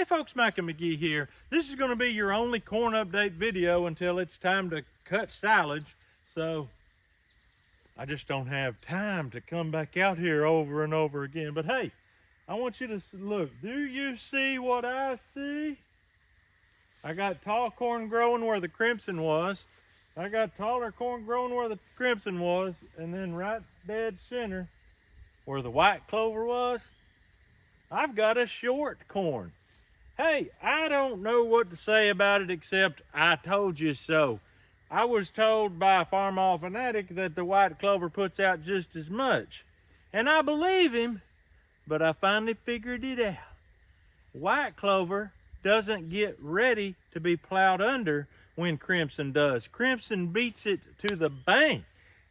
folks, Micah McGee here. This is going to be your only corn update video until it's time to cut silage. So I just don't have time to come back out here over and over again. But hey, I want you to look. Do you see what I see? I got tall corn growing where the crimson was. I got taller corn growing where the crimson was. And then right dead center where the white clover was, I've got a short corn. Hey, I don't know what to say about it except I told you so. I was told by a Farmall fanatic that the white clover puts out just as much. And I believe him, but I finally figured it out. White clover doesn't get ready to be plowed under when crimson does. Crimson beats it to the bank.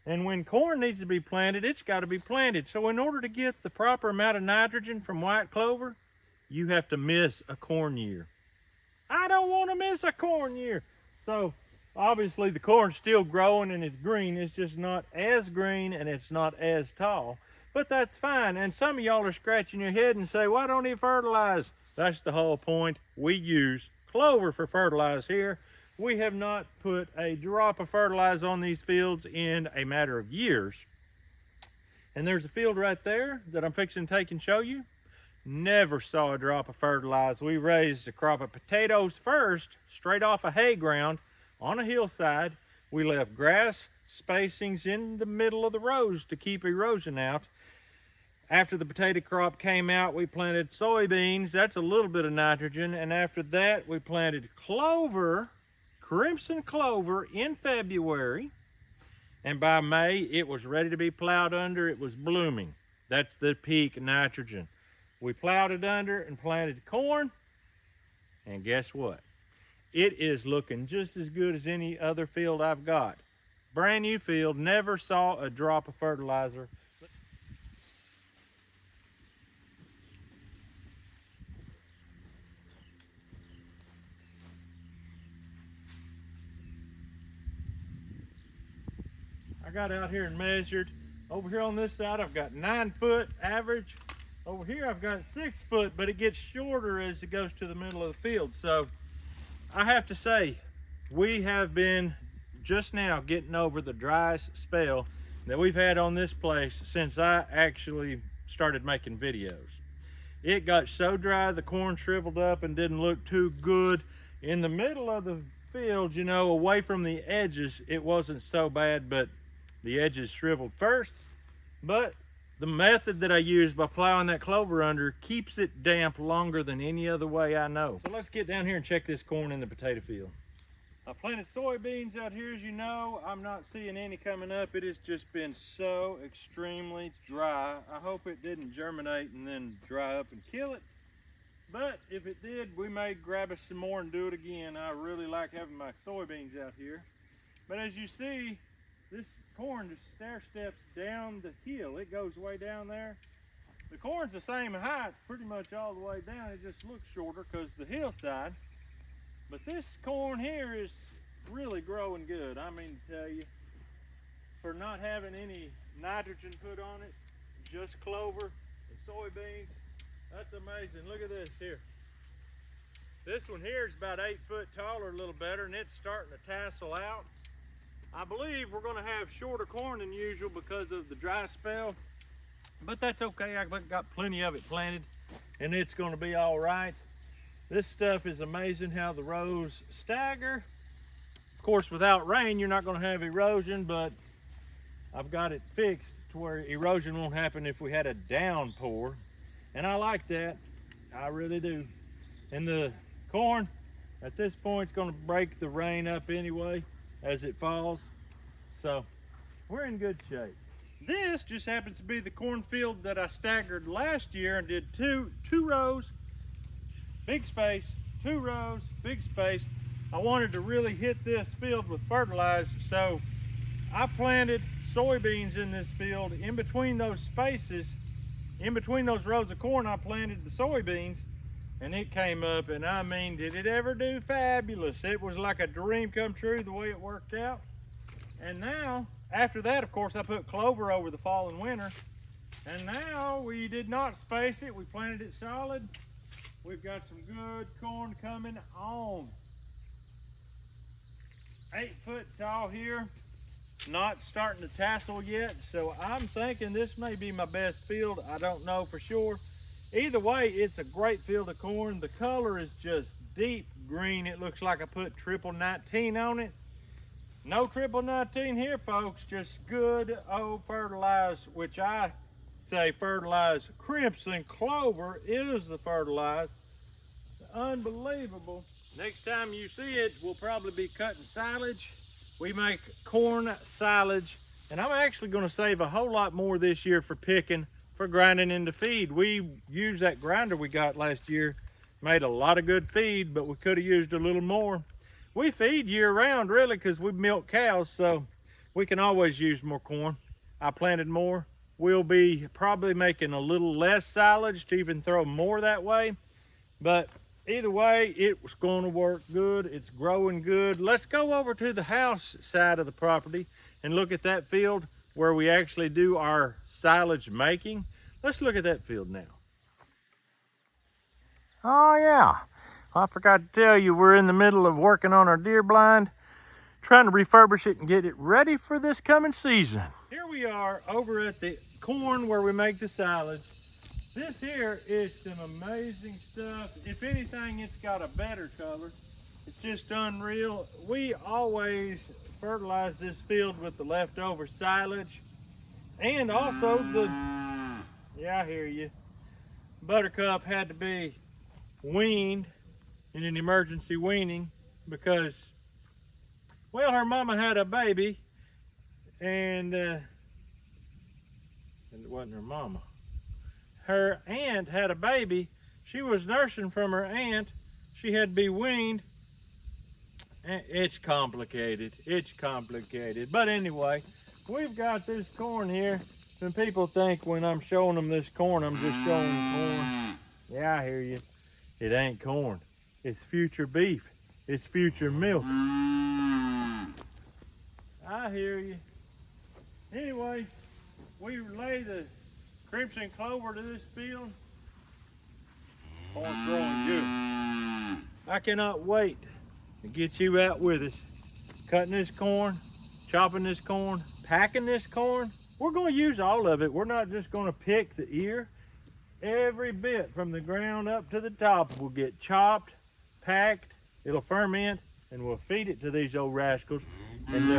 And when corn needs to be planted, it's got to be planted. So in order to get the proper amount of nitrogen from white clover, you have to miss a corn year. I don't want to miss a corn year. So obviously the corn's still growing and it's green. It's just not as green and it's not as tall. But that's fine. And some of y'all are scratching your head and say, why don't he fertilize? That's the whole point. We use clover for fertilize here. We have not put a drop of fertilizer on these fields in a matter of years. And there's a field right there that I'm fixing to take and show you. Never saw a drop of fertilizer. We raised a crop of potatoes first, straight off of hay ground on a hillside. We left grass spacings in the middle of the rows to keep erosion out. After the potato crop came out, we planted soybeans. That's a little bit of nitrogen. And after that, we planted clover, crimson clover, in February. And by May, it was ready to be plowed under. It was blooming. That's the peak nitrogen. We plowed it under and planted corn. And guess what? It is looking just as good as any other field I've got. Brand new field, never saw a drop of fertilizer. I got out here and measured. Over here on this side, I've got 9 foot average. Over here, I've got 6 foot, but it gets shorter as it goes to the middle of the field. So I have to say, we have been just now getting over the driest spell that we've had on this place since I actually started making videos. It got so dry, the corn shriveled up and didn't look too good. In the middle of the field, you know, away from the edges, it wasn't so bad, but the edges shriveled first. But the method that I use by plowing that clover under keeps it damp longer than any other way I know. So let's get down here and check this corn in the potato field. I planted soybeans out here, as you know. I'm not seeing any coming up. It has just been so extremely dry. I hope it didn't germinate and then dry up and kill it. But if it did, we may grab us some more and do it again. I really like having my soybeans out here. But as you see, this corn just stair steps down the hill. It goes way down there. The corn's the same height pretty much all the way down. It just looks shorter because the hillside. But this corn here is really growing good. I mean to tell you, for not having any nitrogen put on it, just clover and soybeans, that's amazing. Look at this here. This one here is about 8 foot taller, a little better, and it's starting to tassel out. I believe we're going to have shorter corn than usual because of the dry spell, but that's okay. I've got plenty of it planted and it's going to be all right. This stuff is amazing how the rows stagger. Of course, without rain, you're not going to have erosion, but I've got it fixed to where erosion won't happen if we had a downpour. And I like that. I really do. And the corn at this point is going to break the rain up anyway as it falls. So we're in good shape. This just happens to be the cornfield that I staggered last year and did two rows, big space, 2 rows, big space. I wanted to really hit this field with fertilizer, so I planted soybeans in this field. In between those spaces, in between those rows of corn, I planted the soybeans, and it came up, and I mean, did it ever do fabulous. It was like a dream come true the way it worked out. And now, after that, of course, I put clover over the fall and winter, and now we did not space it. We planted it solid, We've got some good corn coming on. 8 foot tall here, not starting to tassel yet, so I'm thinking this may be my best field. I don't know for sure. Either way, it's a great field of corn. The color is just deep green. It looks like I put triple 19 on it. No triple 19 here, folks, just good old fertilized, which I say fertilized crimson clover is the fertilized. Unbelievable. Next time you see it, we'll probably be cutting silage. We make corn silage, and I'm actually going to save a whole lot more this year for picking, for grinding into feed. We used that grinder we got last year, made a lot of good feed, but we could have used a little more. We feed year round really because we milk cows, so we can always use more corn. I planted more. We'll be probably making a little less silage to even throw more that way, but either way, it was going to work good. It's growing good. Let's go over to the house side of the property and look at that field where we actually do our silage making. Let's look at that field now. Oh yeah, I forgot to tell you, we're in the middle of working on our deer blind, trying to refurbish it and get it ready for this coming season. Here we are over at the corn where we make the silage. This here is some amazing stuff. If anything, it's got a better color. It's just unreal. We always fertilize this field with the leftover silage. And also yeah, I hear you. Buttercup had to be weaned in an emergency weaning because, well, her mama had a baby and it wasn't her mama. Her aunt had a baby. She was nursing from her aunt. She had to be weaned. It's complicated. It's complicated. But anyway, we've got this corn here. And people think when I'm showing them this corn, I'm just showing corn. Yeah, I hear you. It ain't corn. It's future beef. It's future milk. I hear you. Anyway, we lay the crimson clover to this field. Corn's growing good. I cannot wait to get you out with us. Cutting this corn, chopping this corn, packing this corn. We're going to use all of it. We're not just going to pick the ear. Every bit from the ground up to the top will get chopped, packed, it'll ferment, and we'll feed it to these old rascals. And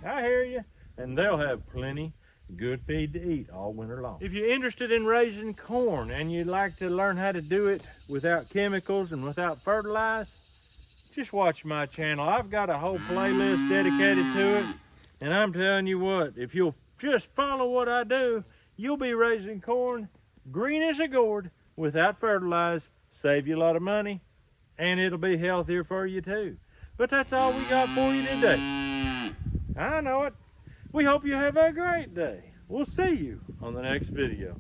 I hear you. And they'll have plenty good feed to eat all winter long. If you're interested in raising corn and you'd like to learn how to do it without chemicals and without fertilize, just watch my channel. I've got a whole playlist dedicated to it. And I'm telling you what, if you'll just follow what I do, you'll be raising corn green as a gourd without fertilize, save you a lot of money, and it'll be healthier for you too. But that's all we got for you today. I know it. We hope you have a great day. We'll see you on the next video.